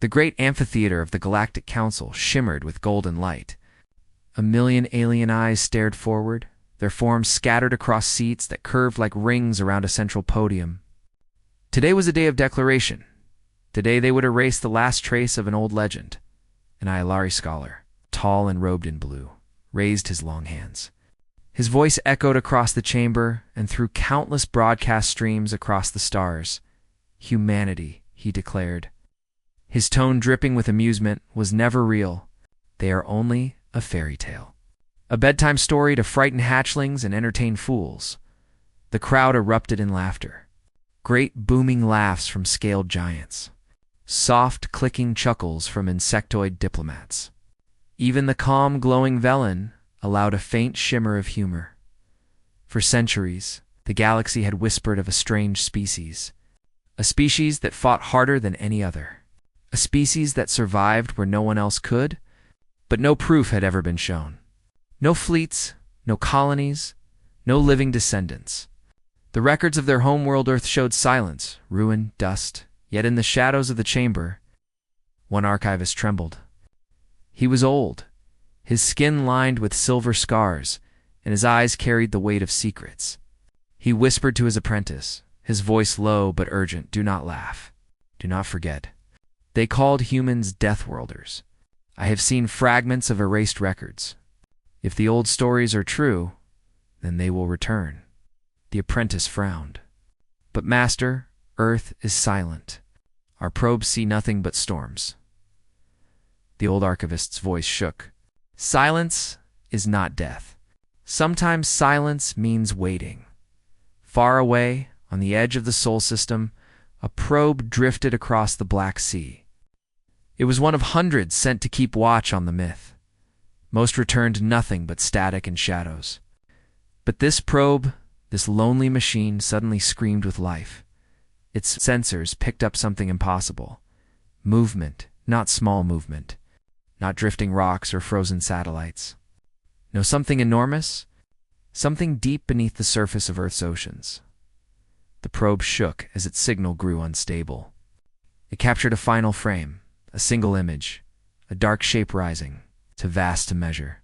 The great amphitheater of the Galactic Council shimmered with golden light. A million alien eyes stared forward, their forms scattered across seats that curved like rings around a central podium. Today was a day of declaration. Today they would erase the last trace of an old legend. An Iolari scholar, tall and robed in blue, raised his long hands. His voice echoed across the chamber and through countless broadcast streams across the stars. Humanity, he declared. His tone dripping with amusement, was never real. They are only a fairy tale. A bedtime story to frighten hatchlings and entertain fools. The crowd erupted in laughter. Great booming laughs from scaled giants. Soft clicking chuckles from insectoid diplomats. Even the calm glowing Velen allowed a faint shimmer of humor. For centuries, the galaxy had whispered of a strange species. A species that fought harder than any other. A species that survived where no one else could, but no proof had ever been shown. No fleets, no colonies, no living descendants. The records of their homeworld Earth showed silence, ruin, dust, yet in the shadows of the chamber, one archivist trembled. He was old, his skin lined with silver scars, and his eyes carried the weight of secrets. He whispered to his apprentice, his voice low but urgent, "Do not laugh. Do not forget. They called humans Deathworlders. I have seen fragments of erased records. If the old stories are true, then they will return." The apprentice frowned. "But Master, Earth is silent. Our probes see nothing but storms." The old archivist's voice shook. "Silence is not death. Sometimes silence means waiting." Far away, on the edge of the Sol system, a probe drifted across the Black Sea. It was one of hundreds sent to keep watch on the myth. Most returned nothing but static and shadows. But this probe, this lonely machine, suddenly screamed with life. Its sensors picked up something impossible. Movement, not small movement. Not drifting rocks or frozen satellites. No, something enormous. Something deep beneath the surface of Earth's oceans. The probe shook as its signal grew unstable. It captured a final frame, a single image, a dark shape rising, too vast to measure.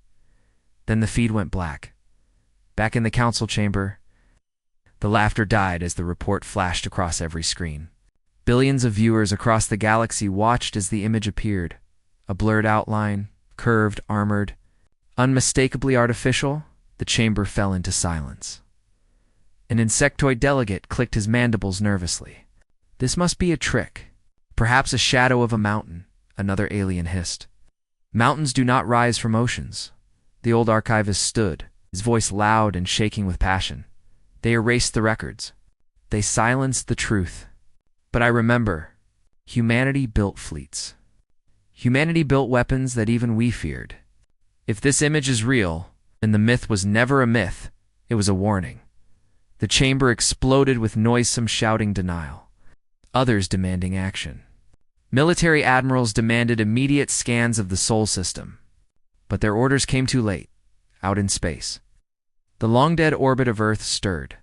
Then the feed went black. Back in the council chamber, the laughter died as the report flashed across every screen. Billions of viewers across the galaxy watched as the image appeared. A blurred outline, curved, armored, unmistakably artificial. The chamber fell into silence. An insectoid delegate clicked his mandibles nervously. "This must be a trick. Perhaps a shadow of a mountain," another alien hissed. "Mountains do not rise from oceans." The old archivist stood, his voice loud and shaking with passion. "They erased the records. They silenced the truth. But I remember, humanity built fleets. Humanity built weapons that even we feared. If this image is real, then the myth was never a myth, it was a warning." The chamber exploded with noisome shouting denial. Others demanding action. Military admirals demanded immediate scans of the Sol system. But their orders came too late, out in space. The long-dead orbit of Earth stirred.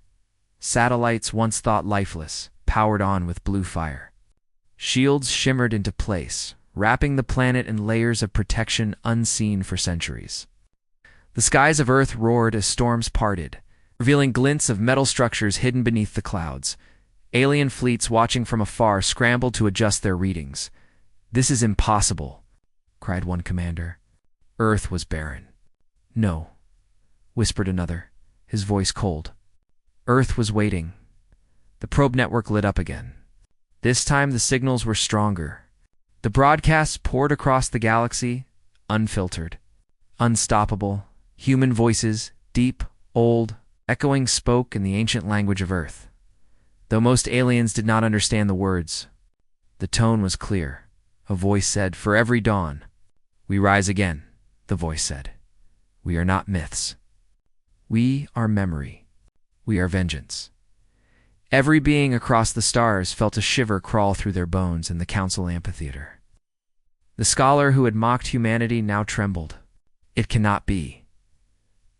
Satellites once thought lifeless, powered on with blue fire. Shields shimmered into place, wrapping the planet in layers of protection unseen for centuries. The skies of Earth roared as storms parted, revealing glints of metal structures hidden beneath the clouds. Alien fleets watching from afar scrambled to adjust their readings. "This is impossible," cried one commander. Earth was barren. "No," whispered another, his voice cold. Earth was waiting. The probe network lit up again. This time the signals were stronger. The broadcasts poured across the galaxy, unfiltered, unstoppable. Human voices, deep, old, echoing, spoke in the ancient language of Earth. Though most aliens did not understand the words, the tone was clear. A voice said, "For every dawn, we rise again," the voice said. "We are not myths. We are memory. We are vengeance." Every being across the stars felt a shiver crawl through their bones in the council amphitheater. The scholar who had mocked humanity now trembled. It cannot be.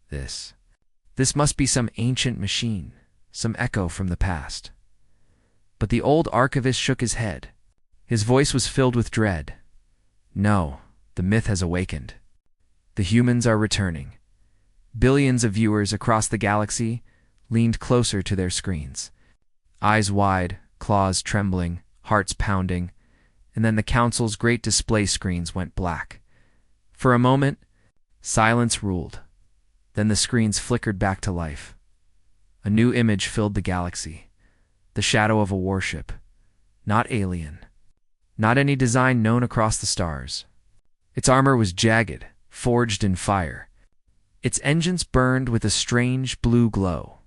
This must be some ancient machine, some echo from the past. But the old archivist shook his head. His voice was filled with dread. No, the myth has awakened. The humans are returning. Billions of viewers across the galaxy leaned closer to their screens. Eyes wide, claws trembling, hearts pounding, and then the council's great display screens went black. For a moment, silence ruled. Then the screens flickered back to life. A new image filled the galaxy. The shadow of a warship. Not alien. Not any design known across the stars. Its armor was jagged, forged in fire. Its engines burned with a strange blue glow.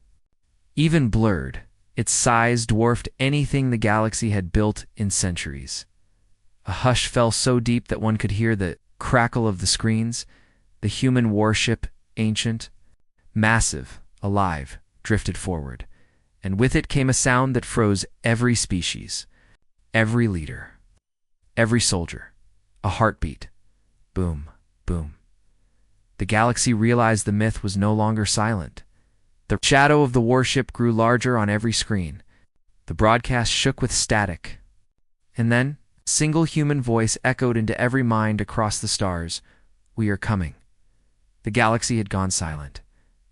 Even blurred, its size dwarfed anything the galaxy had built in centuries. A hush fell so deep that one could hear the crackle of the screens. The human warship, ancient, massive, alive, drifted forward, and with it came a sound that froze every species, every leader, every soldier. A heartbeat. Boom, boom. The galaxy realized the myth was no longer silent. The shadow of the warship grew larger on every screen. The broadcast shook with static. And then, a single human voice echoed into every mind across the stars. We are coming. The galaxy had gone silent.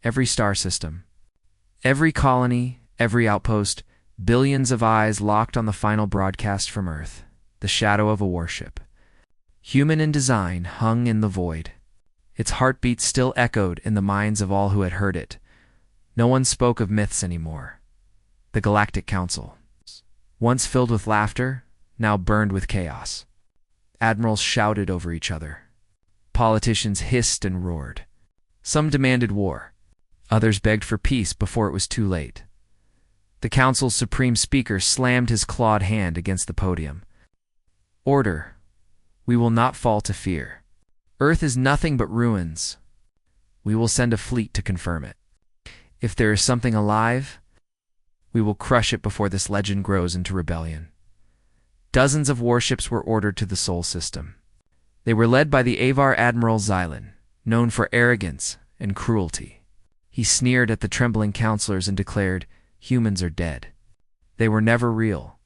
Every star system, every colony, every outpost, billions of eyes locked on the final broadcast from Earth, the shadow of a warship. Human in design hung in the void. Its heartbeat still echoed in the minds of all who had heard it. No one spoke of myths anymore. The Galactic Council, once filled with laughter, now burned with chaos. Admirals shouted over each other. Politicians hissed and roared. Some demanded war. Others begged for peace before it was too late. The council's supreme speaker slammed his clawed hand against the podium. Order. We will not fall to fear. Earth is nothing but ruins. We will send a fleet to confirm it. If there is something alive, we will crush it before this legend grows into rebellion. Dozens of warships were ordered to the Sol system. They were led by the Avar Admiral Xylan, known for arrogance and cruelty. He sneered at the trembling counselors and declared, "Humans are dead. They were never real.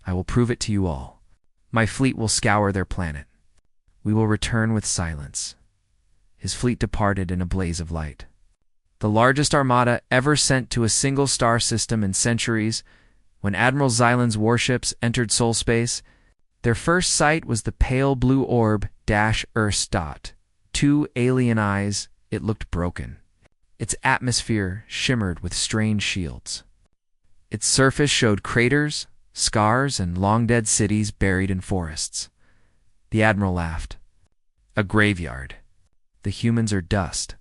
I will prove it to you all. My fleet will scour their planet. We will return with silence." His fleet departed in a blaze of light. The largest armada ever sent to a single star system in centuries, when Admiral Xylan's warships entered Sol space, their first sight was the pale blue orb Earth's dot. 2 alien eyes, it looked broken. Its atmosphere shimmered with strange shields. Its surface showed craters, scars, and long-dead cities buried in forests. The Admiral laughed. A graveyard. The humans are dust,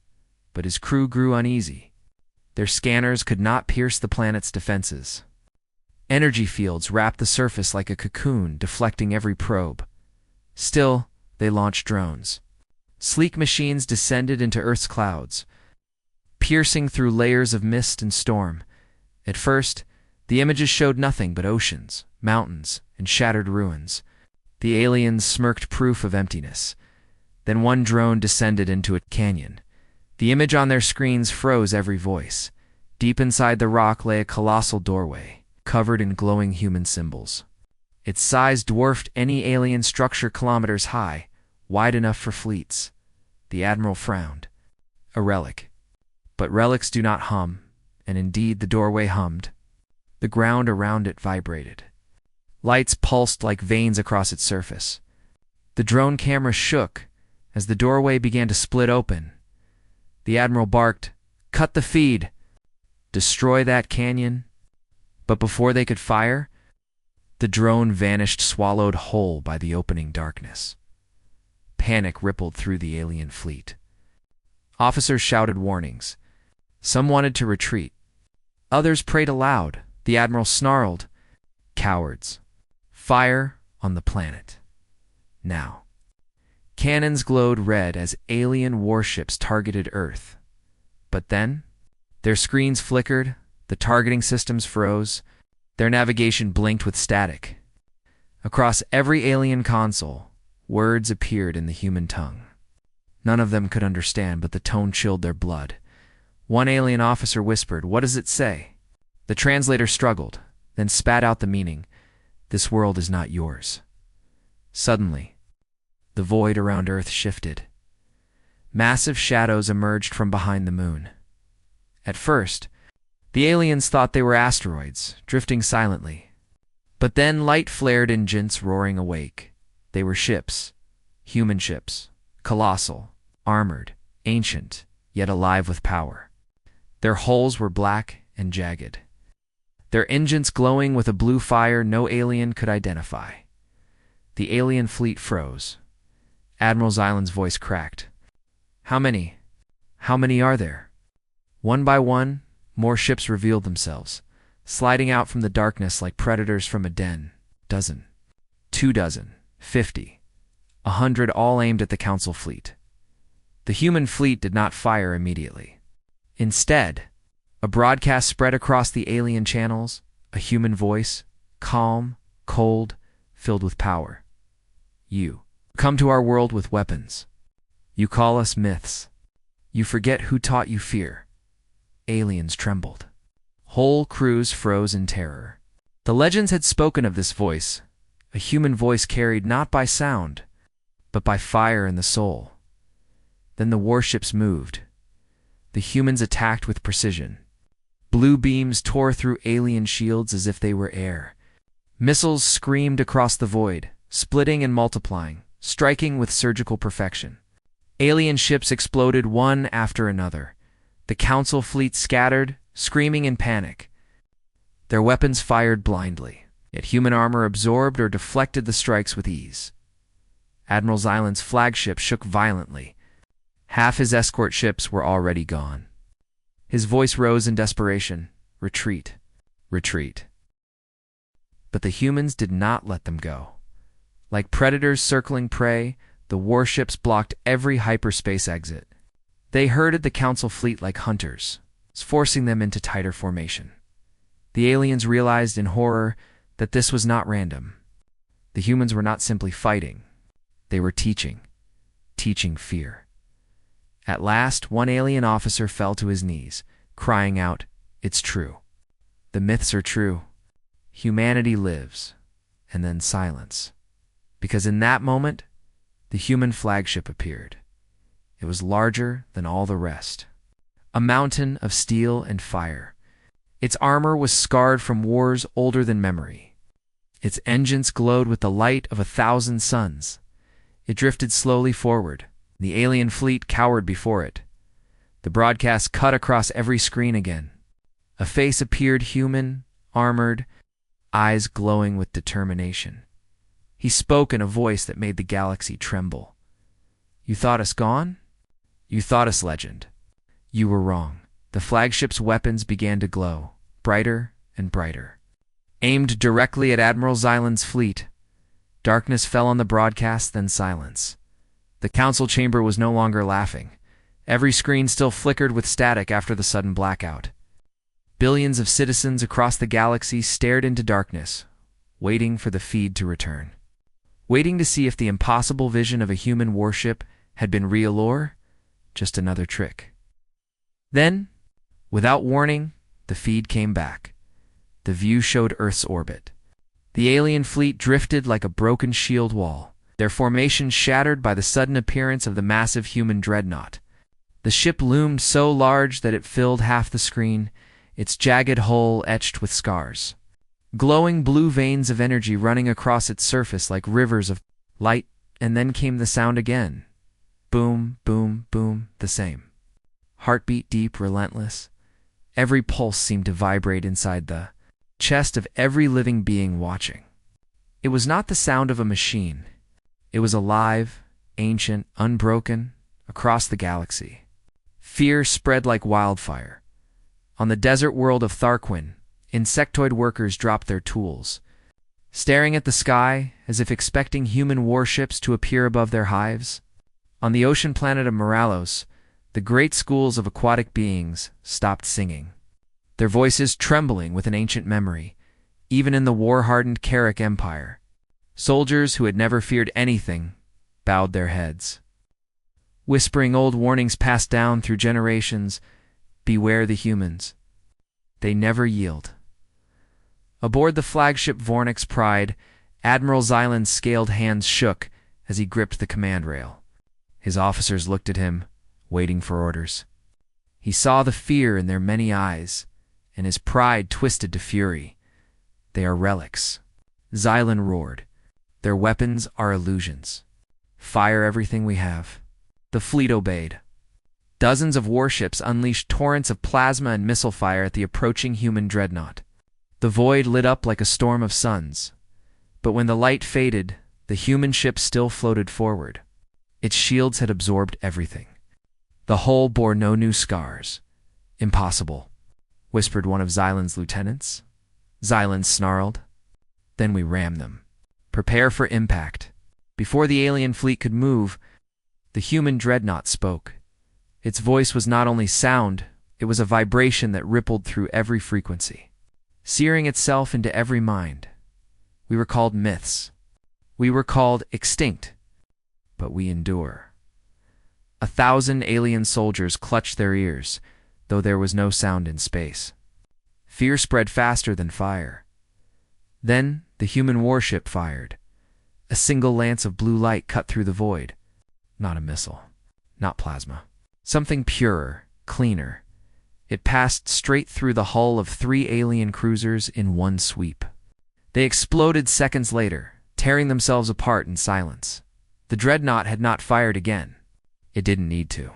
but his crew grew uneasy. Their scanners could not pierce the planet's defenses. Energy fields wrapped the surface like a cocoon, deflecting every probe. Still, they launched drones. Sleek machines descended into Earth's clouds, piercing through layers of mist and storm. At first, the images showed nothing but oceans, mountains, and shattered ruins. The aliens smirked proof of emptiness. Then one drone descended into a canyon. The image on their screens froze every voice. Deep inside the rock lay a colossal doorway, covered in glowing human symbols. Its size dwarfed any alien structure kilometers high, wide enough for fleets. The Admiral frowned. A relic. But relics do not hum, and indeed the doorway hummed. The ground around it vibrated. Lights pulsed like veins across its surface. The drone camera shook as the doorway began to split open. The Admiral barked, "Cut the feed! Destroy that canyon!" But before they could fire, the drone vanished, swallowed whole by the opening darkness. Panic rippled through the alien fleet. Officers shouted warnings. Some wanted to retreat. Others prayed aloud. The Admiral snarled, "Cowards! Fire on the planet. Now." Cannons glowed red as alien warships targeted Earth. But then, their screens flickered, the targeting systems froze, their navigation blinked with static. Across every alien console, words appeared in the human tongue. None of them could understand, but the tone chilled their blood. One alien officer whispered, "What does it say?" The translator struggled, then spat out the meaning, "This world is not yours. Suddenly, the void around Earth shifted. Massive shadows emerged from behind the moon. At first, the aliens thought they were asteroids, drifting silently. But then light flared engines roaring awake. They were ships, human ships, colossal, armored, ancient, yet alive with power. Their hulls were black and jagged, their engines glowing with a blue fire no alien could identify. The alien fleet froze. Admiral Xylan's voice cracked. How many? How many are there? One by one, more ships revealed themselves, sliding out from the darkness like predators from a den. Dozen, 2 dozen, 50, 100, all aimed at the Council fleet. The human fleet did not fire immediately. Instead, a broadcast spread across the alien channels, a human voice, calm, cold, filled with power. You come to our world with weapons. You call us myths. You forget who taught you fear. Aliens trembled. Whole crews froze in terror. The legends had spoken of this voice, a human voice carried not by sound, but by fire in the soul. Then the warships moved. The humans attacked with precision. Blue beams tore through alien shields as if they were air. Missiles screamed across the void, splitting and multiplying, striking with surgical perfection. Alien ships exploded one after another. The Council fleet scattered, screaming in panic. Their weapons fired blindly, yet human armor absorbed or deflected the strikes with ease. Admiral Xylan's flagship shook violently. Half his escort ships were already gone. His voice rose in desperation. Retreat. Retreat. But the humans did not let them go. Like predators circling prey, the warships blocked every hyperspace exit. They herded the Council fleet like hunters, forcing them into tighter formation. The aliens realized in horror that this was not random. The humans were not simply fighting. They were teaching fear. At last, one alien officer fell to his knees, crying out, "It's true. The myths are true. Humanity lives." And then silence. Because in that moment, the human flagship appeared. It was larger than all the rest. A mountain of steel and fire. Its armor was scarred from wars older than memory. Its engines glowed with the light of 1,000 suns. It drifted slowly forward. The alien fleet cowered before it. The broadcast cut across every screen again. A face appeared, human, armored, eyes glowing with determination. He spoke in a voice that made the galaxy tremble. "You thought us gone? You thought us legend. You were wrong." The flagship's weapons began to glow, brighter and brighter. Aimed directly at Admiral Xylan's fleet. Darkness fell on the broadcast, then silence. The Council chamber was no longer laughing. Every screen still flickered with static after the sudden blackout. Billions of citizens across the galaxy stared into darkness, waiting for the feed to return. Waiting to see if the impossible vision of a human warship had been real or just another trick. Then, without warning, the feed came back. The view showed Earth's orbit. The alien fleet drifted like a broken shield wall, their formation shattered by the sudden appearance of the massive human dreadnought. The ship loomed so large that it filled half the screen, its jagged hull etched with scars. Glowing blue veins of energy running across its surface like rivers of light, and then came the sound again. Boom, boom, boom, the same. Heartbeat deep, relentless. Every pulse seemed to vibrate inside the chest of every living being watching. It was not the sound of a machine. It was alive, ancient, unbroken, across the galaxy. Fear spread like wildfire. On the desert world of Tharquin, insectoid workers dropped their tools, staring at the sky as if expecting human warships to appear above their hives. On the ocean planet of Moralos, the great schools of aquatic beings stopped singing, their voices trembling with an ancient memory, even in the war-hardened Carrick Empire. Soldiers who had never feared anything bowed their heads, whispering old warnings passed down through generations, "Beware the humans. They never yield." Aboard the flagship Vornix Pride, Admiral Xylan's scaled hands shook as he gripped the command rail. His officers looked at him, waiting for orders. He saw the fear in their many eyes, and his pride twisted to fury. They are relics. Xylan roared. Their weapons are illusions. Fire everything we have. The fleet obeyed. Dozens of warships unleashed torrents of plasma and missile fire at the approaching human dreadnought. The void lit up like a storm of suns. But when the light faded, the human ship still floated forward. Its shields had absorbed everything. The hull bore no new scars. Impossible, whispered one of Xylan's lieutenants. Xylan snarled. Then we rammed them. Prepare for impact. Before the alien fleet could move, the human dreadnought spoke. Its voice was not only sound, it was a vibration that rippled through every frequency, searing itself into every mind. We were called myths. We were called extinct. But we endure. 1,000 alien soldiers clutched their ears, though there was no sound in space. Fear spread faster than fire. Then the human warship fired. A single lance of blue light cut through the void. Not a missile. Not plasma. Something purer, cleaner. It passed straight through the hull of 3 alien cruisers in one sweep. They exploded seconds later, tearing themselves apart in silence. The dreadnought had not fired again. It didn't need to.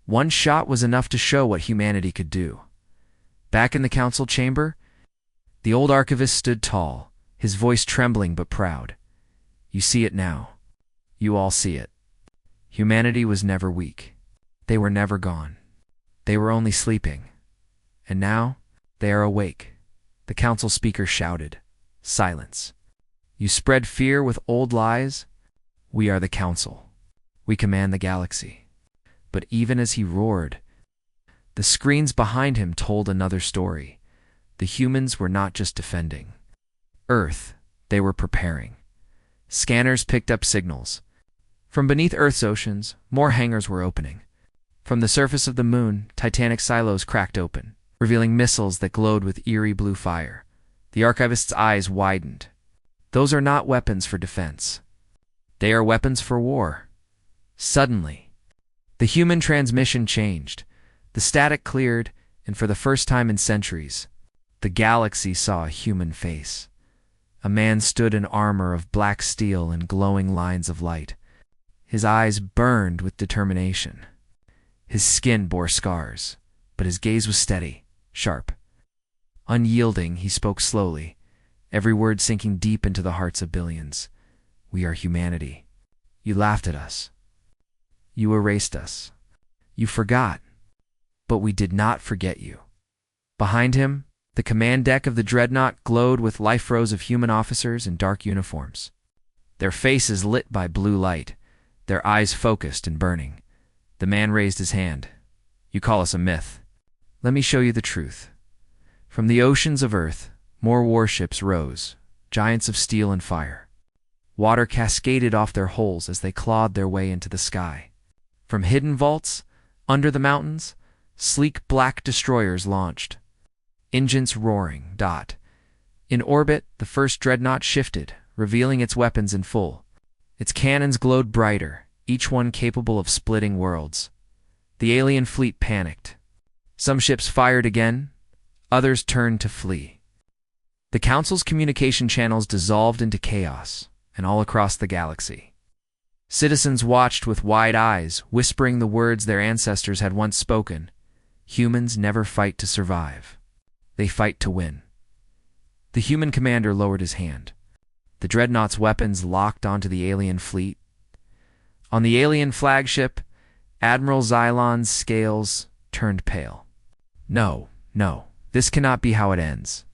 One shot was enough to show what humanity could do. Back in the council chamber, the old archivist stood tall, his voice trembling but proud. You see it now. You all see it. Humanity was never weak. They were never gone. They were only sleeping. And now, they are awake. The council speaker shouted. Silence. You spread fear with old lies? We are the council. We command the galaxy. But even as he roared, the screens behind him told another story. The humans were not just defending Earth, they were preparing. Scanners picked up signals. From beneath Earth's oceans, more hangars were opening. From the surface of the moon, titanic silos cracked open, revealing missiles that glowed with eerie blue fire. The archivist's eyes widened. Those are not weapons for defense. They are weapons for war. Suddenly, the human transmission changed. The static cleared, and for the first time in centuries, the galaxy saw a human face. A man stood in armor of black steel and glowing lines of light. His eyes burned with determination. His skin bore scars, but his gaze was steady, sharp. Unyielding, he spoke slowly, every word sinking deep into the hearts of billions. We are humanity. You laughed at us. You erased us. You forgot. But we did not forget you. Behind him, the command deck of the dreadnought glowed with life rows of human officers in dark uniforms. Their faces lit by blue light, their eyes focused and burning. The man raised his hand. You call us a myth. Let me show you the truth. From the oceans of Earth, more warships rose, giants of steel and fire. Water cascaded off their hulls as they clawed their way into the sky. From hidden vaults, under the mountains, sleek black destroyers launched. Engines roaring. In orbit, the first dreadnought shifted, revealing its weapons in full. Its cannons glowed brighter, each one capable of splitting worlds. The alien fleet panicked. Some ships fired again, others turned to flee. The Council's communication channels dissolved into chaos, and all across the galaxy. Citizens watched with wide eyes, whispering the words their ancestors had once spoken. Humans never fight to survive. They fight to win. The human commander lowered his hand. The dreadnought's weapons locked onto the alien fleet. On the alien flagship, Admiral Xylan's scales turned pale. No, this cannot be how it ends.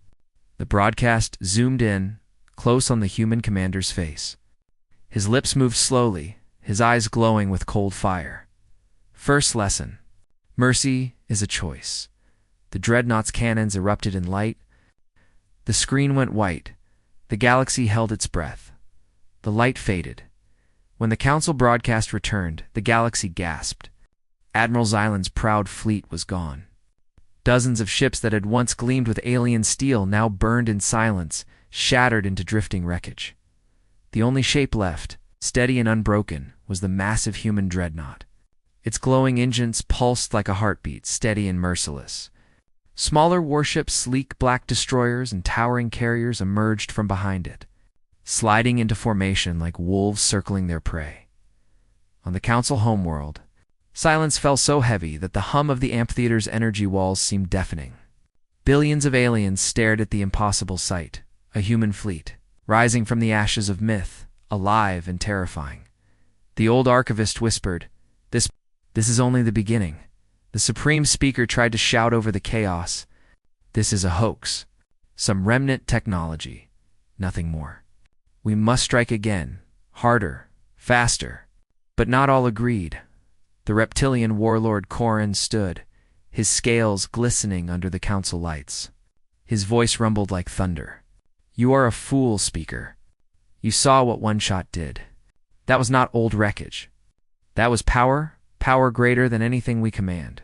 The broadcast zoomed in, close on the human commander's face. His lips moved slowly, his eyes glowing with cold fire. First lesson. Mercy is a choice. The dreadnought's cannons erupted in light. The screen went white. The galaxy held its breath. The light faded. When the Council broadcast returned, the galaxy gasped. Admiral Xylan's proud fleet was gone. Dozens of ships that had once gleamed with alien steel now burned in silence, shattered into drifting wreckage. The only shape left, steady and unbroken, was the massive human dreadnought. Its glowing engines pulsed like a heartbeat, steady and merciless. Smaller warships, sleek black destroyers, and towering carriers emerged from behind it, sliding into formation like wolves circling their prey. On the Council homeworld, silence fell so heavy that the hum of the amphitheater's energy walls seemed deafening. Billions of aliens stared at the impossible sight, a human fleet, rising from the ashes of myth, alive and terrifying. The old archivist whispered, This is only the beginning." The Supreme Speaker tried to shout over the chaos, "This is a hoax. Some remnant technology. Nothing more. We must strike again, harder, faster." But not all agreed. The reptilian warlord Korin stood, his scales glistening under the council lights. His voice rumbled like thunder. "You are a fool, Speaker. You saw what one shot did. That was not old wreckage. That was power greater than anything we command."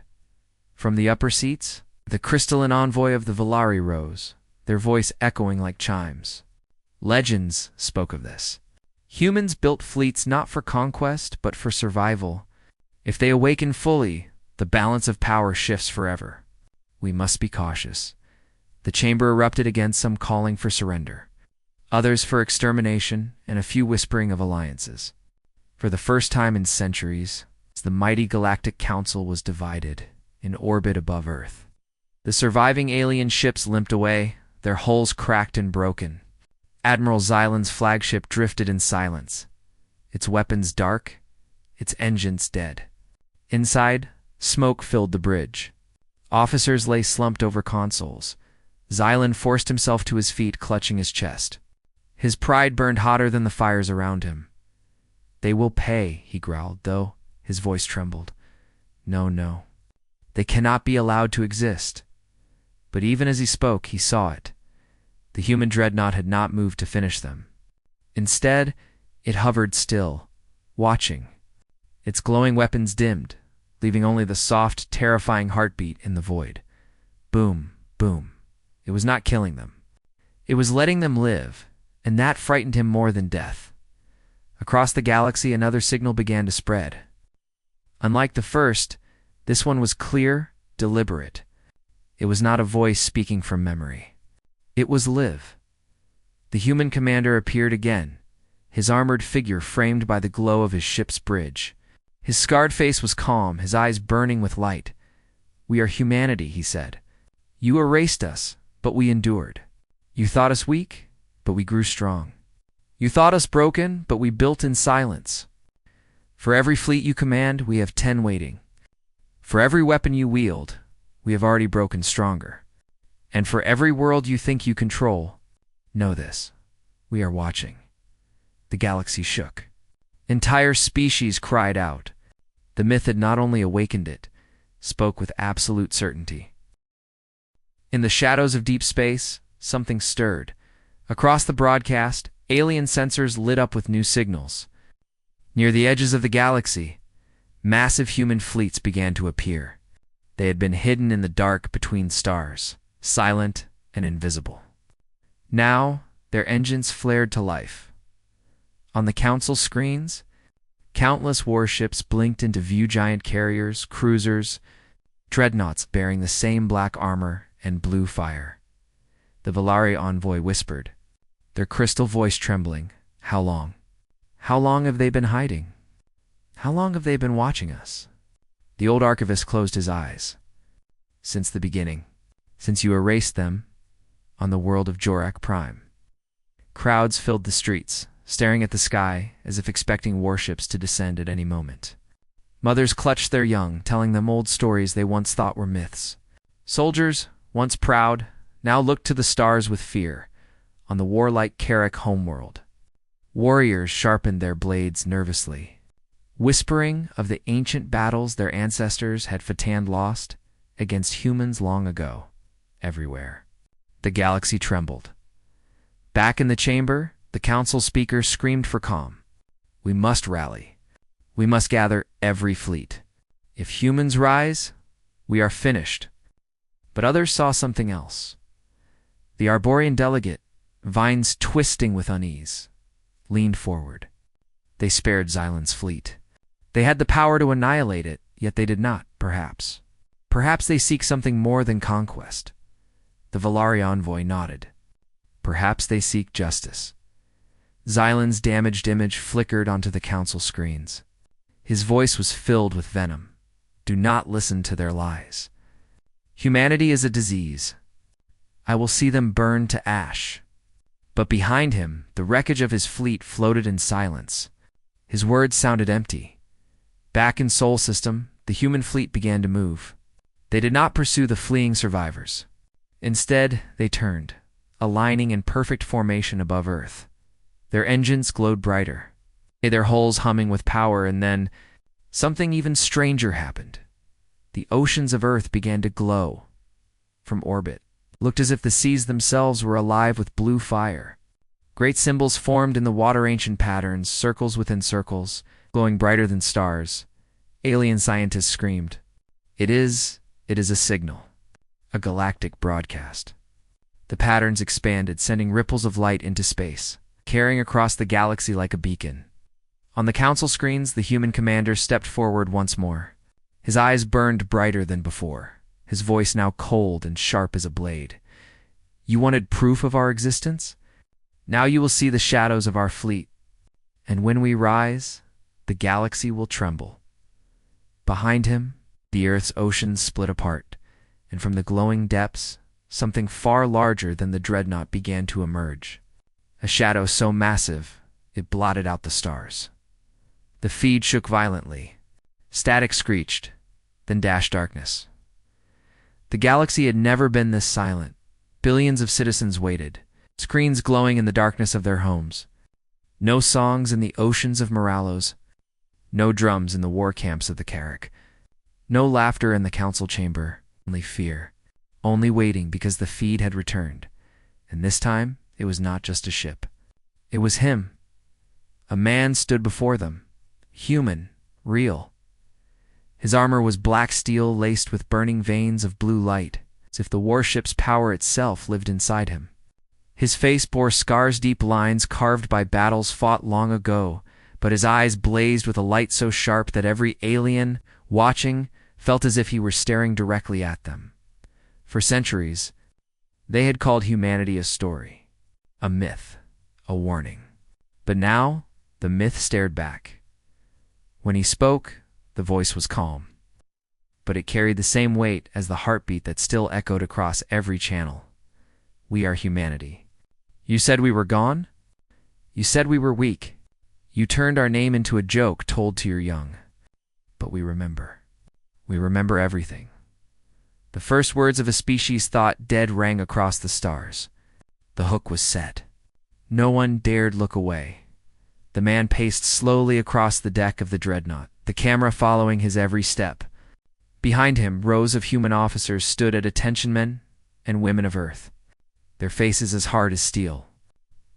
From the upper seats, the crystalline envoy of the Valari rose, their voice echoing like chimes. Legends spoke of this. Humans built fleets not for conquest, but for survival. If they awaken fully, the balance of power shifts forever. We must be cautious. The chamber erupted again, some calling for surrender, others for extermination, and a few whispering of alliances. For the first time in centuries, the mighty Galactic Council was divided, in orbit above Earth. The surviving alien ships limped away, their hulls cracked and broken. Admiral Xylan's flagship drifted in silence, its weapons dark, its engines dead. Inside, smoke filled the bridge. Officers lay slumped over consoles. Xylan forced himself to his feet, clutching his chest. His pride burned hotter than the fires around him. "They will pay," he growled, though his voice trembled. No. They cannot be allowed to exist." But even as he spoke, he saw it. The human dreadnought had not moved to finish them. Instead, it hovered still, watching. Its glowing weapons dimmed, leaving only the soft, terrifying heartbeat in the void. Boom, boom. It was not killing them. It was letting them live, and that frightened him more than death. Across the galaxy, another signal began to spread. Unlike the first, this one was clear, deliberate. It was not a voice speaking from memory. It was Liv. The human commander appeared again, his armored figure framed by the glow of his ship's bridge. His scarred face was calm, his eyes burning with light. "We are humanity," he said. "You erased us, but we endured. You thought us weak, but we grew strong. You thought us broken, but we built in silence. For every fleet you command, we have 10 waiting. For every weapon you wield, we have already broken stronger. And for every world you think you control, know this, we are watching." The galaxy shook. Entire species cried out. The myth had not only awakened it, spoke with absolute certainty. In the shadows of deep space, something stirred. Across the broadcast, alien sensors lit up with new signals. Near the edges of the galaxy, massive human fleets began to appear. They had been hidden in the dark between stars, silent and invisible. Now, their engines flared to life. On the council screens, countless warships blinked into view, giant carriers, cruisers, dreadnoughts bearing the same black armor and blue fire. The Valari envoy whispered, their crystal voice trembling, "How long? How long have they been hiding? How long have they been watching us?" The old archivist closed his eyes. "Since the beginning. Since you erased them on the world of Jorak Prime." Crowds filled the streets, staring at the sky as if expecting warships to descend at any moment. Mothers clutched their young, telling them old stories they once thought were myths. Soldiers, once proud, now looked to the stars with fear, on the warlike Carrick homeworld. Warriors sharpened their blades nervously, whispering of the ancient battles their ancestors had fatanned lost against humans long ago, everywhere. The galaxy trembled. Back in the chamber, the council speaker screamed for calm. "We must rally. We must gather every fleet. If humans rise, we are finished." But others saw something else. The Arborian delegate, vines twisting with unease, leaned forward. They spared Xylan's fleet. They had the power to annihilate it, yet they did not, perhaps. Perhaps they seek something more than conquest. The Valari envoy nodded. Perhaps they seek justice. Xylan's damaged image flickered onto the council screens. His voice was filled with venom. Do not listen to their lies. Humanity is a disease. I will see them burn to ash. But behind him, the wreckage of his fleet floated in silence. His words sounded empty. Back in Sol System, the human fleet began to move. They did not pursue the fleeing survivors. Instead, they turned, aligning in perfect formation above Earth. Their engines glowed brighter, their hulls humming with power, and then something even stranger happened. The oceans of Earth began to glow. From orbit, looked as if the seas themselves were alive with blue fire. Great symbols formed in the water-ancient patterns, circles within circles, glowing brighter than stars. Alien scientists screamed, It is a signal. A galactic broadcast. The patterns expanded, sending ripples of light into space, carrying across the galaxy like a beacon. On the council screens, the human commander stepped forward once more. His eyes burned brighter than before, his voice now cold and sharp as a blade. You wanted proof of our existence? Now you will see the shadows of our fleet. And when we rise, the galaxy will tremble. Behind him, the Earth's oceans split apart, and from the glowing depths, something far larger than the dreadnought began to emerge. A shadow so massive, it blotted out the stars. The feed shook violently. Static screeched, then dashed darkness. The galaxy had never been this silent. Billions of citizens waited, screens glowing in the darkness of their homes. No songs in the oceans of Moralos. No drums in the war camps of the Carrick. No laughter in the council chamber. Only fear. Only waiting because the feed had returned. And this time, it was not just a ship. It was him. A man stood before them. Human. Real. His armor was black steel laced with burning veins of blue light, as if the warship's power itself lived inside him. His face bore scars-deep lines carved by battles fought long ago, but his eyes blazed with a light so sharp that every alien, watching, felt as if he were staring directly at them. For centuries, they had called humanity a story, a myth, a warning. But now, the myth stared back. When he spoke, the voice was calm, but it carried the same weight as the heartbeat that still echoed across every channel. We are humanity. You said we were gone? You said we were weak. You turned our name into a joke told to your young. But we remember. We remember everything. The first words of a species thought dead rang across the stars. The hook was set. No one dared look away. The man paced slowly across the deck of the dreadnought, the camera following his every step. Behind him, rows of human officers stood at attention, men and women of Earth, their faces as hard as steel,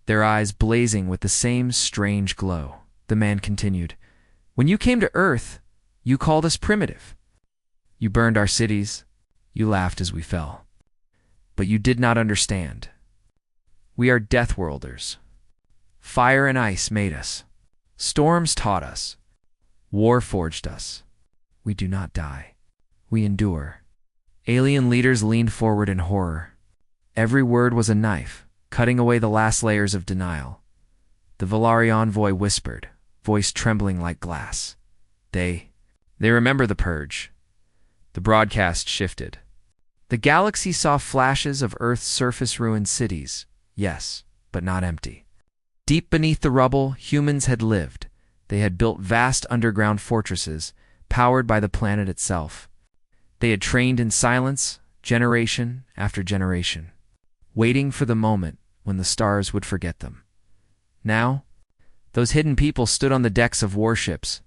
their eyes blazing with the same strange glow. The man continued, When you came to Earth, you called us primitive. You burned our cities. You laughed as we fell. But you did not understand. We are Deathworlders. Fire and ice made us. Storms taught us. War forged us. We do not die. We endure. Alien leaders leaned forward in horror. Every word was a knife, cutting away the last layers of denial. The Valari envoy whispered, voice trembling like glass. They remember the purge. The broadcast shifted. The galaxy saw flashes of Earth's surface-ruined cities, yes, but not empty. Deep beneath the rubble, humans had lived. They had built vast underground fortresses, powered by the planet itself. They had trained in silence, generation after generation, waiting for the moment when the stars would forget them. Now, those hidden people stood on the decks of warships,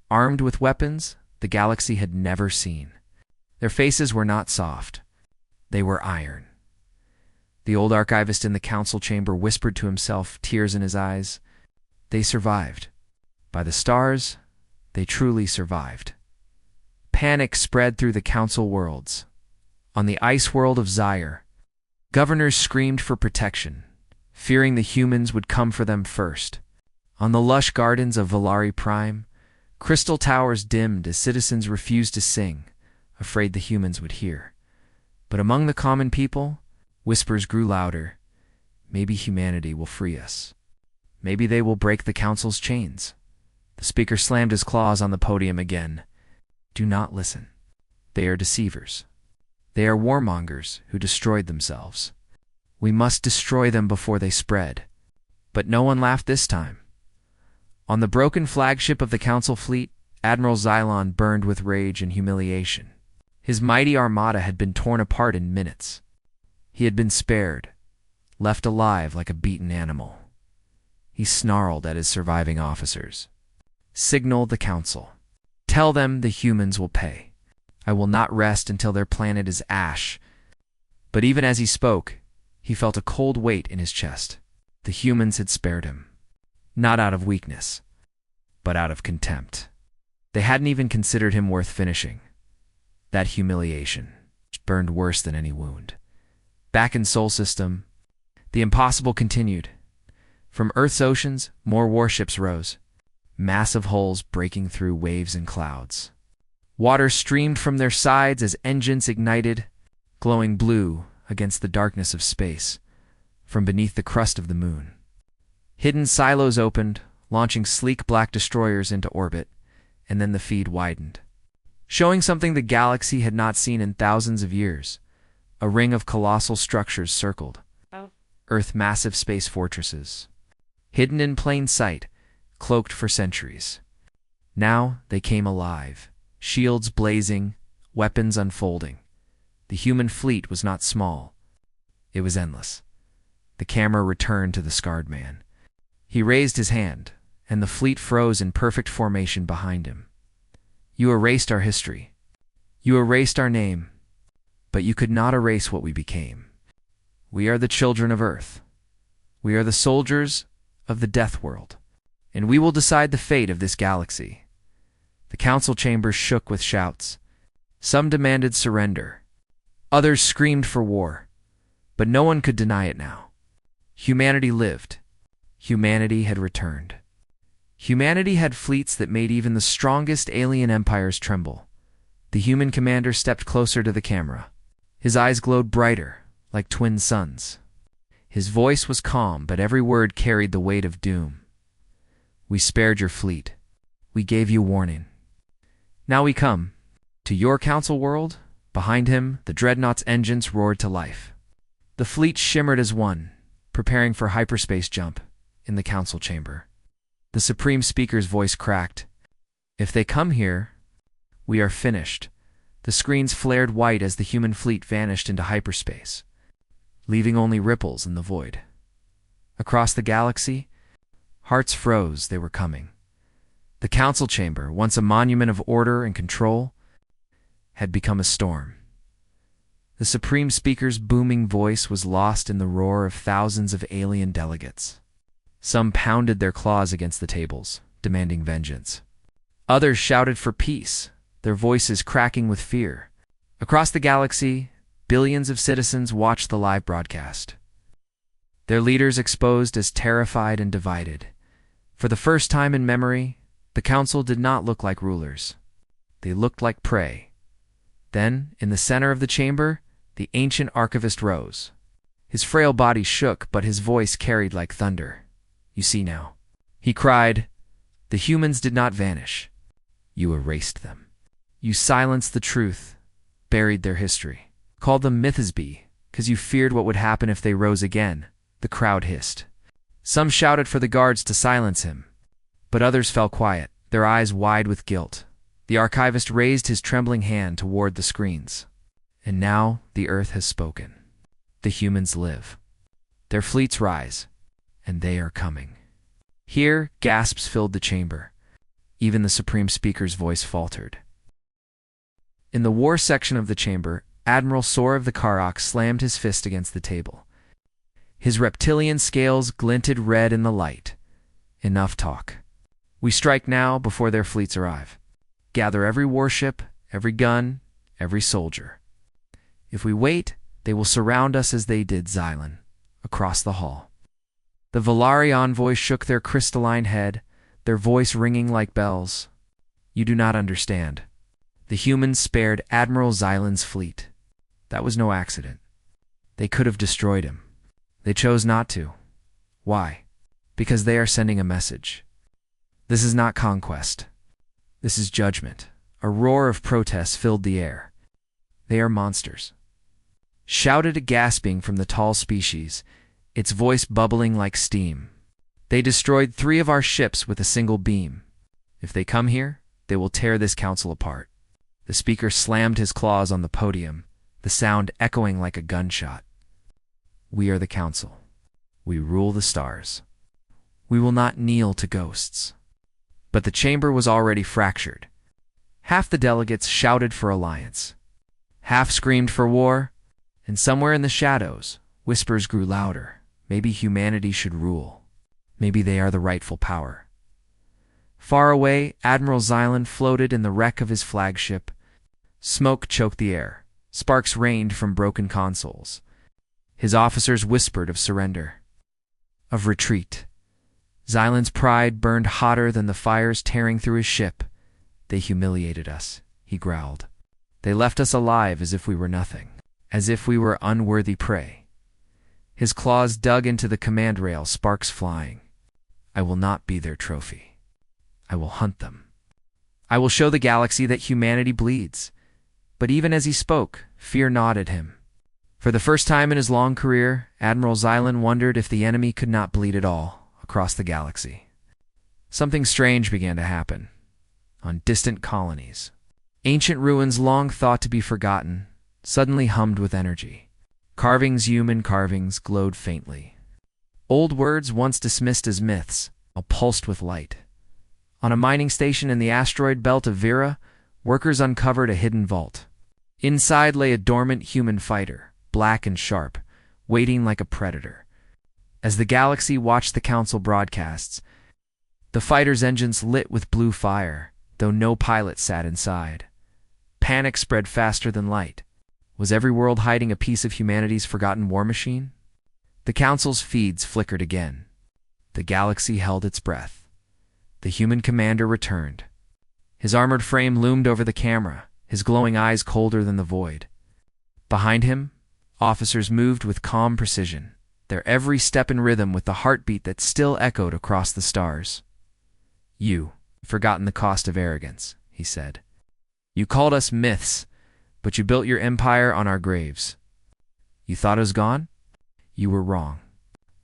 armed with weapons the galaxy had never seen. Their faces were not soft. They were iron. The old archivist in the council chamber whispered to himself, tears in his eyes. They survived. By the stars, they truly survived. Panic spread through the council worlds. On the ice world of Zaire, governors screamed for protection, fearing the humans would come for them first. On the lush gardens of Valari Prime, crystal towers dimmed as citizens refused to sing, afraid the humans would hear. But among the common people, whispers grew louder. Maybe humanity will free us. Maybe they will break the council's chains. The speaker slammed his claws on the podium again. Do not listen. They are deceivers. They are warmongers who destroyed themselves. We must destroy them before they spread. But no one laughed this time. On the broken flagship of the council fleet, Admiral Xylon burned with rage and humiliation. His mighty armada had been torn apart in minutes. He had been spared, left alive like a beaten animal. He snarled at his surviving officers. Signal the council. Tell them the humans will pay. I will not rest until their planet is ash. But even as he spoke, he felt a cold weight in his chest. The humans had spared him. Not out of weakness, but out of contempt. They hadn't even considered him worth finishing. That humiliation burned worse than any wound. Back in Sol System, the impossible continued. From Earth's oceans, more warships rose, massive hulls breaking through waves and clouds. Water streamed from their sides as engines ignited, glowing blue against the darkness of space, from beneath the crust of the moon. Hidden silos opened, launching sleek black destroyers into orbit, and then the feed widened, showing something the galaxy had not seen in thousands of years. A ring of colossal structures circled Earth, massive space fortresses, hidden in plain sight, cloaked for centuries. Now they came alive, shields blazing, weapons unfolding. The human fleet was not small. It was endless. The camera returned to the scarred man. He raised his hand, and the fleet froze in perfect formation behind him. You erased our history. You erased our name. But you could not erase what we became. We are the children of Earth. We are the soldiers of the Death World, and we will decide the fate of this galaxy. The council chambers shook with shouts. Some demanded surrender. Others screamed for war. But no one could deny it now. Humanity lived. Humanity had returned. Humanity had fleets that made even the strongest alien empires tremble. The human commander stepped closer to the camera. His eyes glowed brighter, like twin suns. His voice was calm, but every word carried the weight of doom. We spared your fleet. We gave you warning. Now we come. To your council world, behind him, the dreadnought's engines roared to life. The fleet shimmered as one, preparing for hyperspace jump in the council chamber. The Supreme Speaker's voice cracked. If they come here, we are finished. The screens flared white as the human fleet vanished into hyperspace, leaving only ripples in the void. Across the galaxy, hearts froze. They were coming. The council chamber, once a monument of order and control, had become a storm. The Supreme Speaker's booming voice was lost in the roar of thousands of alien delegates. Some pounded their claws against the tables, demanding vengeance. Others shouted for peace, their voices cracking with fear. Across the galaxy, billions of citizens watched the live broadcast, their leaders exposed as terrified and divided. For the first time in memory, the council did not look like rulers. They looked like prey. Then, in the center of the chamber, the ancient archivist rose. His frail body shook, but his voice carried like thunder. You see now, he cried, the humans did not vanish. You erased them. You silenced the truth, buried their history. Called them Mythosby, because you feared what would happen if they rose again, the crowd hissed. Some shouted for the guards to silence him, but others fell quiet, their eyes wide with guilt. The archivist raised his trembling hand toward the screens. And now the Earth has spoken. The humans live. Their fleets rise, and they are coming. Here, gasps filled the chamber. Even the Supreme Speaker's voice faltered. In the war section of the chamber, Admiral Sor of the Karok slammed his fist against the table. His reptilian scales glinted red in the light. Enough talk. We strike now before their fleets arrive. Gather every warship, every gun, every soldier. If we wait, they will surround us as they did Xylon, across the hall. The Valari envoys shook their crystalline head, their voice ringing like bells. You do not understand. The humans spared Admiral Xylan's fleet. That was no accident. They could have destroyed him. They chose not to. Why? Because they are sending a message. This is not conquest. This is judgment. A roar of protest filled the air. They are monsters. Shouted a gasping from the tall species, its voice bubbling like steam. They destroyed 3 of our ships with a single beam. If they come here, they will tear this council apart. The speaker slammed his claws on the podium, the sound echoing like a gunshot. We are the council. We rule the stars. We will not kneel to ghosts. But the chamber was already fractured. Half the delegates shouted for alliance. Half screamed for war, and somewhere in the shadows, whispers grew louder. Maybe humanity should rule. Maybe they are the rightful power. Far away, Admiral Xylan floated in the wreck of his flagship. Smoke choked the air. Sparks rained from broken consoles. His officers whispered of surrender, of retreat. Xylan's pride burned hotter than the fires tearing through his ship. They humiliated us, he growled. They left us alive as if we were nothing, as if we were unworthy prey. His claws dug into the command rail, sparks flying. I will not be their trophy. I will hunt them. I will show the galaxy that humanity bleeds. But even as he spoke, fear gnawed at him. For the first time in his long career, Admiral Xylan wondered if the enemy could not bleed at all across the galaxy. Something strange began to happen. On distant colonies, ancient ruins long thought to be forgotten suddenly hummed with energy. Carvings, human carvings, glowed faintly. Old words once dismissed as myths, pulsed with light. On a mining station in the asteroid belt of Vera, workers uncovered a hidden vault. Inside lay a dormant human fighter, black and sharp, waiting like a predator. As the galaxy watched the council broadcasts, the fighter's engines lit with blue fire, though no pilot sat inside. Panic spread faster than light. Was every world hiding a piece of humanity's forgotten war machine? The council's feeds flickered again. The galaxy held its breath. The human commander returned. His armored frame loomed over the camera, his glowing eyes colder than the void. Behind him, officers moved with calm precision, their every step in rhythm with the heartbeat that still echoed across the stars. "You, forgotten the cost of arrogance," he said. "You called us myths, but you built your empire on our graves. You thought it was gone? You were wrong.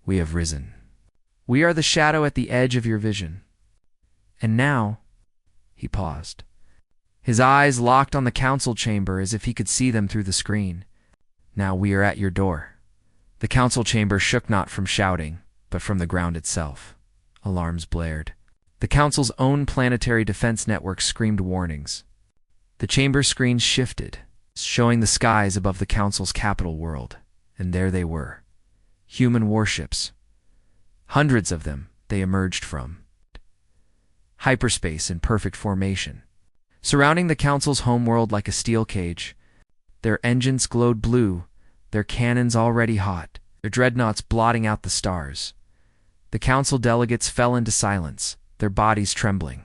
We have risen. We are the shadow at the edge of your vision. And now," he paused. His eyes locked on the council chamber as if he could see them through the screen. "Now we are at your door." The council chamber shook not from shouting, but from the ground itself. Alarms blared. The council's own planetary defense network screamed warnings. The chamber screens shifted, showing the skies above the council's capital world, and there they were. Human warships. Hundreds of them they emerged from. Hyperspace in perfect formation. Surrounding the council's homeworld like a steel cage, their engines glowed blue, their cannons already hot, their dreadnoughts blotting out the stars. The council delegates fell into silence, their bodies trembling.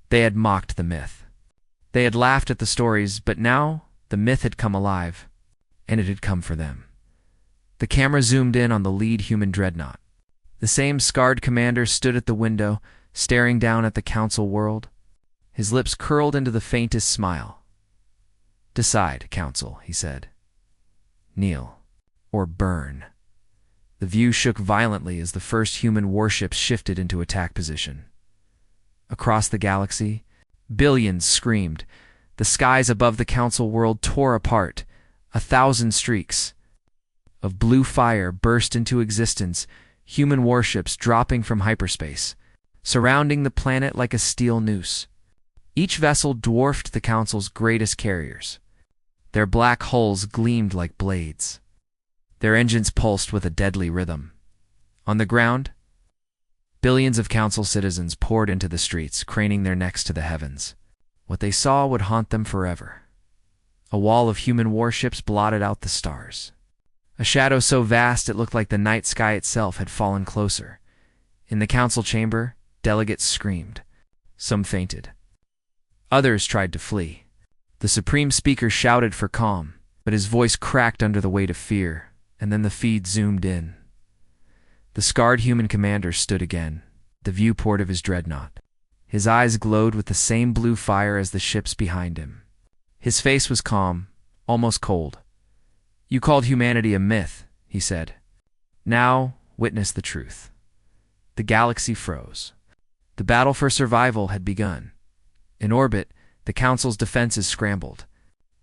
They had mocked the myth. They had laughed at the stories, but now the myth had come alive, and it had come for them. The camera zoomed in on the lead human dreadnought. The same scarred commander stood at the window, staring down at the council world. His lips curled into the faintest smile. "Decide, council," he said. "Kneel, or burn." The view shook violently as the first human warships shifted into attack position. Across the galaxy, billions screamed. The skies above the council world tore apart. 1,000 streaks of blue fire burst into existence, human warships dropping from hyperspace, surrounding the planet like a steel noose. Each vessel dwarfed the council's greatest carriers. Their black hulls gleamed like blades. Their engines pulsed with a deadly rhythm. On the ground, billions of council citizens poured into the streets, craning their necks to the heavens. What they saw would haunt them forever. A wall of human warships blotted out the stars. A shadow so vast it looked like the night sky itself had fallen closer. In the council chamber, delegates screamed. Some fainted. Others tried to flee. The Supreme Speaker shouted for calm, but his voice cracked under the weight of fear, and then the feed zoomed in. The scarred human commander stood again, the viewport of his dreadnought. His eyes glowed with the same blue fire as the ships behind him. His face was calm, almost cold. "You called humanity a myth," he said. "Now, witness the truth." The galaxy froze. The battle for survival had begun. In orbit, the Council's defenses scrambled.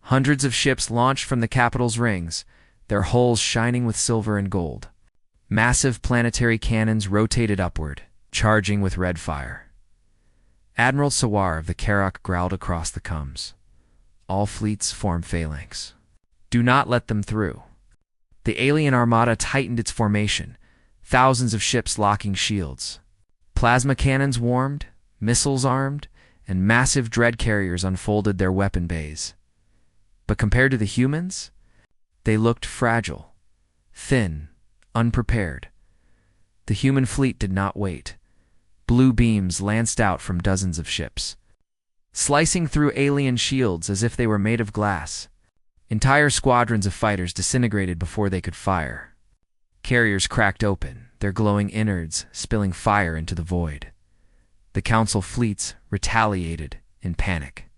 Hundreds of ships launched from the capital's rings, their hulls shining with silver and gold. Massive planetary cannons rotated upward, charging with red fire. Admiral Sawar of the Karak growled across the comms. "All fleets form phalanx. Do not let them through." The alien armada tightened its formation, thousands of ships locking shields. Plasma cannons warmed, missiles armed, and massive dread carriers unfolded their weapon bays. But compared to the humans, they looked fragile, thin, unprepared. The human fleet did not wait. Blue beams lanced out from dozens of ships, slicing through alien shields as if they were made of glass. Entire squadrons of fighters disintegrated before they could fire. Carriers cracked open, their glowing innards spilling fire into the void. The Council fleets retaliated in panic.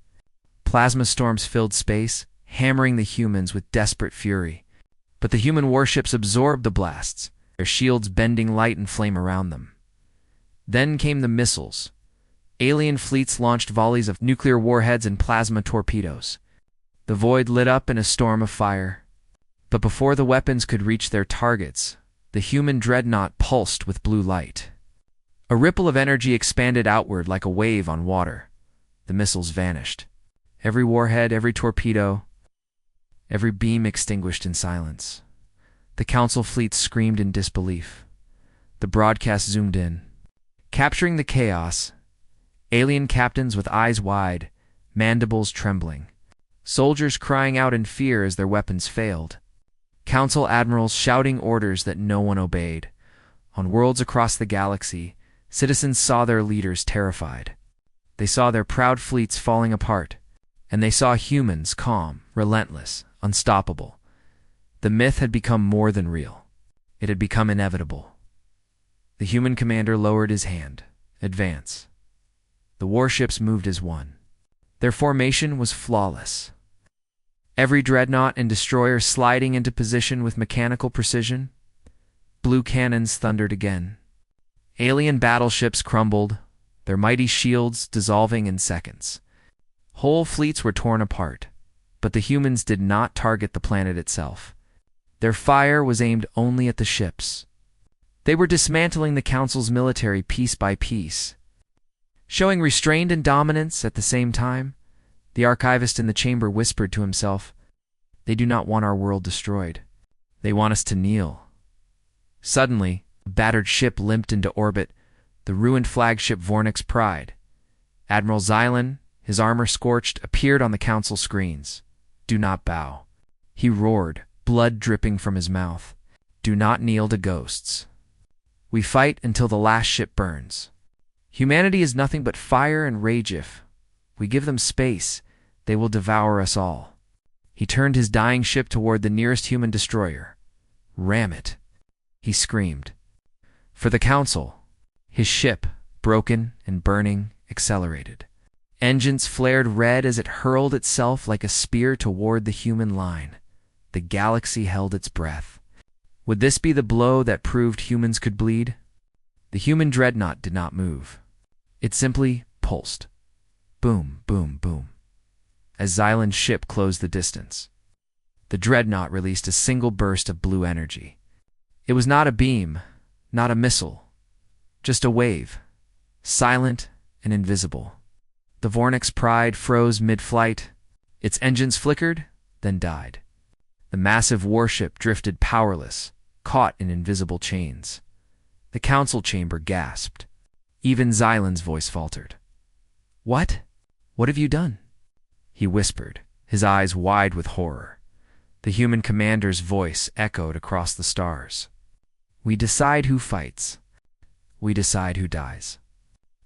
Plasma storms filled space, hammering the humans with desperate fury. But the human warships absorbed the blasts, their shields bending light and flame around them. Then came the missiles. Alien fleets launched volleys of nuclear warheads and plasma torpedoes. The void lit up in a storm of fire. But before the weapons could reach their targets, the human dreadnought pulsed with blue light. A ripple of energy expanded outward like a wave on water. The missiles vanished. Every warhead, every torpedo, every beam extinguished in silence. The Council fleet screamed in disbelief. The broadcast zoomed in. Capturing the chaos, alien captains with eyes wide, mandibles trembling. Soldiers crying out in fear as their weapons failed. Council admirals shouting orders that no one obeyed. On worlds across the galaxy, citizens saw their leaders terrified. They saw their proud fleets falling apart, and they saw humans calm, relentless, unstoppable. The myth had become more than real. It had become inevitable. The human commander lowered his hand. Advance. The warships moved as one. Their formation was flawless. Every dreadnought and destroyer sliding into position with mechanical precision. Blue cannons thundered again. Alien battleships crumbled, their mighty shields dissolving in seconds. Whole fleets were torn apart, but the humans did not target the planet itself. Their fire was aimed only at the ships. They were dismantling the Council's military piece by piece. Showing restraint and dominance at the same time, the archivist in the chamber whispered to himself, "They do not want our world destroyed. They want us to kneel." Suddenly, a battered ship limped into orbit, the ruined flagship Vornix Pride. Admiral Xylan, his armor scorched, appeared on the Council screens. "Do not bow," he roared, blood dripping from his mouth. "Do not kneel to ghosts. We fight until the last ship burns. Humanity is nothing but fire and rage. If we give them space, they will devour us all." He turned his dying ship toward the nearest human destroyer. "Ram it," he screamed. For the Council, his ship, broken and burning, accelerated. Engines flared red as it hurled itself like a spear toward the human line. The galaxy held its breath. Would this be the blow that proved humans could bleed? The human dreadnought did not move. It simply pulsed. Boom, boom, boom. As Xylan's ship closed the distance, the dreadnought released a single burst of blue energy. It was not a beam, not a missile, just a wave, silent and invisible. The Vornix Pride froze mid-flight. Its engines flickered, then died. The massive warship drifted powerless, caught in invisible chains. The Council chamber gasped. Even Xylan's voice faltered. "What? What have you done?" he whispered, his eyes wide with horror. The human commander's voice echoed across the stars. We decide who fights. We decide who dies.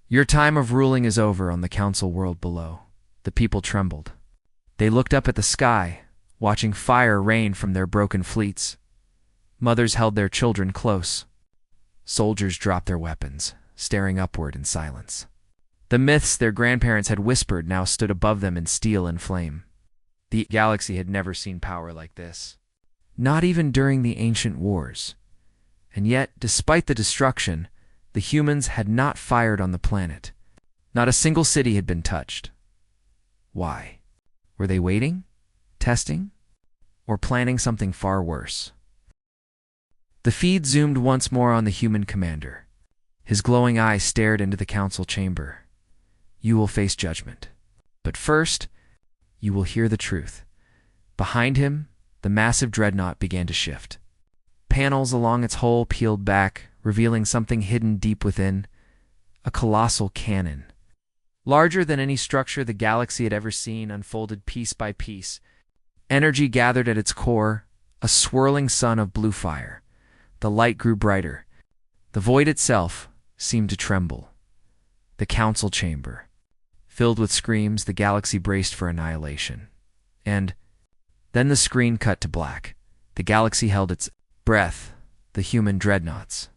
Your time of ruling is over on the council world below. The people trembled. They looked up at the sky, watching fire rain from their broken fleets. Mothers held their children close. Soldiers dropped their weapons, staring upward in silence. The myths their grandparents had whispered now stood above them in steel and flame. The galaxy had never seen power like this, not even during the ancient wars. And yet, despite the destruction, the humans had not fired on the planet. Not a single city had been touched. Why? Were they waiting? Testing? Or planning something far worse? The feed zoomed once more on the human commander. His glowing eyes stared into the council chamber. You will face judgment. But first, you will hear the truth. Behind him, the massive dreadnought began to shift. Panels along its hull peeled back, revealing something hidden deep within. A colossal cannon. Larger than any structure the galaxy had ever seen, unfolded piece by piece. Energy gathered at its core, a swirling sun of blue fire. The light grew brighter. The void itself seemed to tremble. The council chamber. Filled with screams, the galaxy braced for annihilation. And then the screen cut to black. The galaxy held its breath, the human dreadnoughts.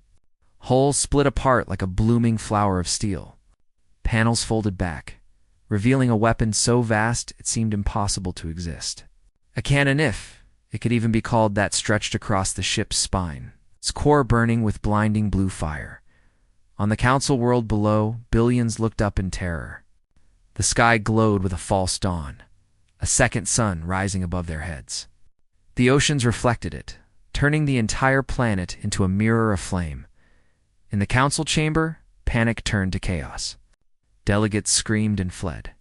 Hulls split apart like a blooming flower of steel. Panels folded back, revealing a weapon so vast it seemed impossible to exist. A cannon, if it could even be called that, stretched across the ship's spine, its core burning with blinding blue fire. On the council world below, billions looked up in terror. The sky glowed with a false dawn, a second sun rising above their heads. The oceans reflected it, turning the entire planet into a mirror of flame. In the council chamber, panic turned to chaos. Delegates screamed and fled.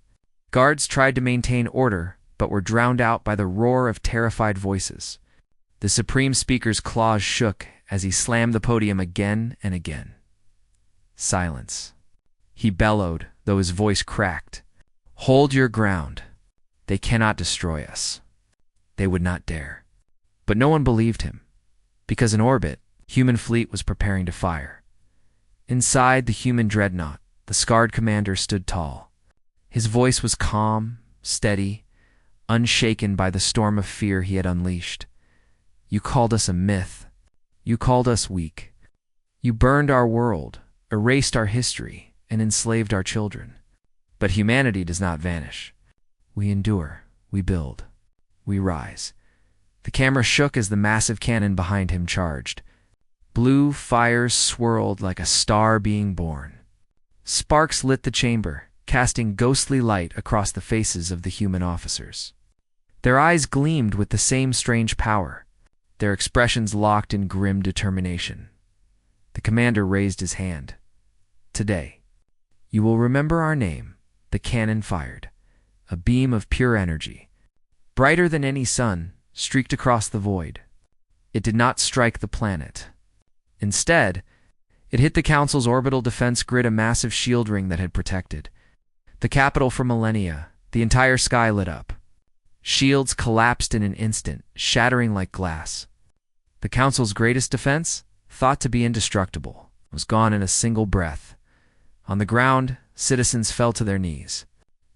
Guards tried to maintain order, but were drowned out by the roar of terrified voices. The Supreme Speaker's claws shook as he slammed the podium again and again. Silence. He bellowed, though his voice cracked. Hold your ground. They cannot destroy us. They would not dare. But no one believed him, because in orbit, human fleet was preparing to fire. Inside the human dreadnought, the scarred commander stood tall. His voice was calm, steady, unshaken by the storm of fear he had unleashed. You called us a myth. You called us weak. You burned our world, erased our history, and enslaved our children. But humanity does not vanish. We endure, we build, we rise. The camera shook as the massive cannon behind him charged. Blue fires swirled like a star being born. Sparks lit the chamber, casting ghostly light across the faces of the human officers. Their eyes gleamed with the same strange power, their expressions locked in grim determination. The commander raised his hand. Today, you will remember our name. The cannon fired. A beam of pure energy, brighter than any sun, streaked across the void. It did not strike the planet. Instead, it hit the Council's orbital defense grid, a massive shield ring that had protected the capital for millennia. The entire sky lit up. Shields collapsed in an instant, shattering like glass. The Council's greatest defense, thought to be indestructible, was gone in a single breath. On the ground, citizens fell to their knees.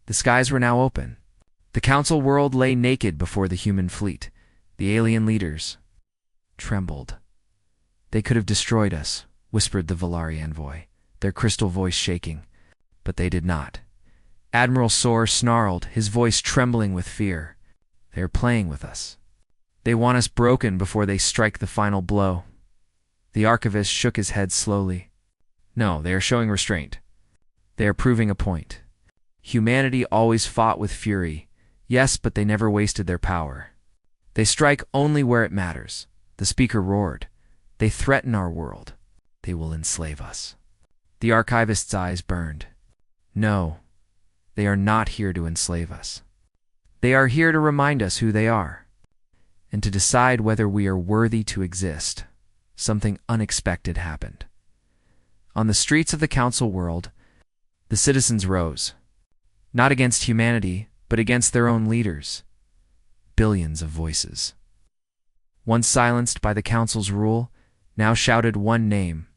The skies were now open. The Council world lay naked before the human fleet. The alien leaders trembled. They could have destroyed us, whispered the Valari envoy, their crystal voice shaking. But they did not. Admiral Soar snarled, his voice trembling with fear. They are playing with us. They want us broken before they strike the final blow. The archivist shook his head slowly. No, they are showing restraint. They are proving a point. Humanity always fought with fury. Yes, but they never wasted their power. They strike only where it matters. The speaker roared. They threaten our world. They will enslave us. The archivist's eyes burned. No, they are not here to enslave us. They are here to remind us who they are, and to decide whether we are worthy to exist. Something unexpected happened. On the streets of the Council world, the citizens rose. Not against humanity, but against their own leaders. Billions of voices. once silenced by the Council's rule, now shouted one name,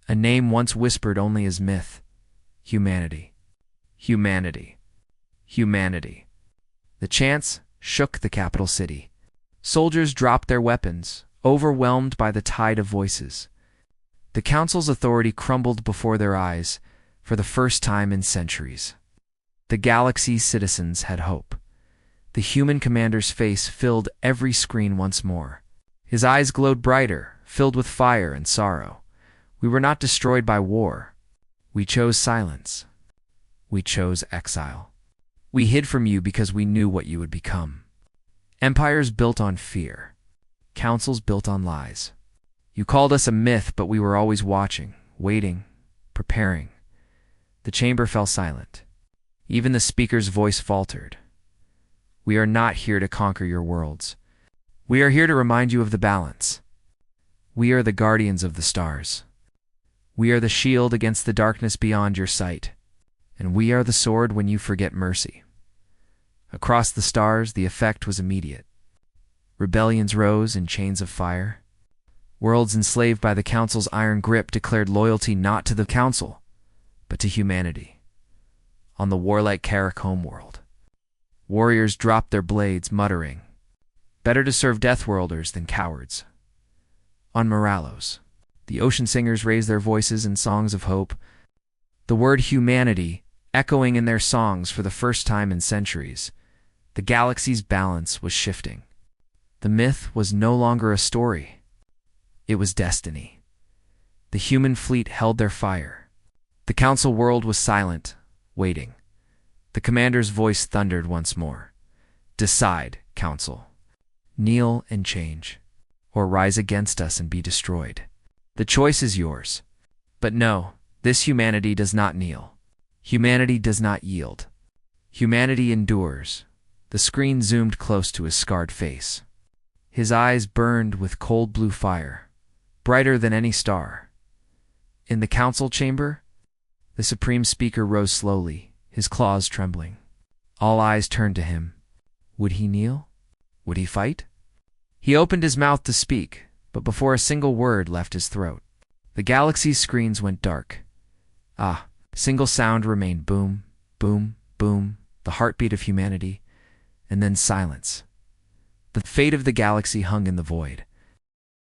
a name once whispered only as myth: humanity. Humanity. Humanity. The chants shook the capital city. Soldiers dropped their weapons, overwhelmed by the tide of voices. The Council's authority crumbled before their eyes for the first time in centuries. The galaxy's citizens had hope. The human commander's face filled every screen once more. His eyes glowed brighter, filled with fire and sorrow. We were not destroyed by war. We chose silence. We chose exile. We hid from you because we knew what you would become. Empires built on fear. Councils built on lies. You called us a myth, but we were always watching, waiting, preparing. The chamber fell silent. Even the speaker's voice faltered. We are not here to conquer your worlds. We are here to remind you of the balance. We are the guardians of the stars. We are the shield against the darkness beyond your sight. And we are the sword when you forget mercy. Across the stars, the effect was immediate. Rebellions rose in chains of fire. Worlds enslaved by the Council's iron grip declared loyalty not to the Council, but to humanity. On the warlike Carrick homeworld, warriors dropped their blades, muttering, "Better to serve Deathworlders than cowards." On Moralos, the ocean singers raised their voices in songs of hope, the word humanity echoing in their songs for the first time in centuries. The galaxy's balance was shifting. The myth was no longer a story. It was destiny. The human fleet held their fire. The Council world was silent, waiting. The commander's voice thundered once more. Decide, Council. Kneel and change, or rise against us and be destroyed. The choice is yours. But no, this humanity does not kneel. Humanity does not yield. Humanity endures. The screen zoomed close to his scarred face. His eyes burned with cold blue fire, brighter than any star. In the Council chamber, the Supreme Speaker rose slowly, his claws trembling. All eyes turned to him. Would he kneel? Would he fight? He opened his mouth to speak, but before a single word left his throat, the galaxy's screens went dark. A single sound remained: boom, boom, boom, the heartbeat of humanity, and then silence. The fate of the galaxy hung in the void.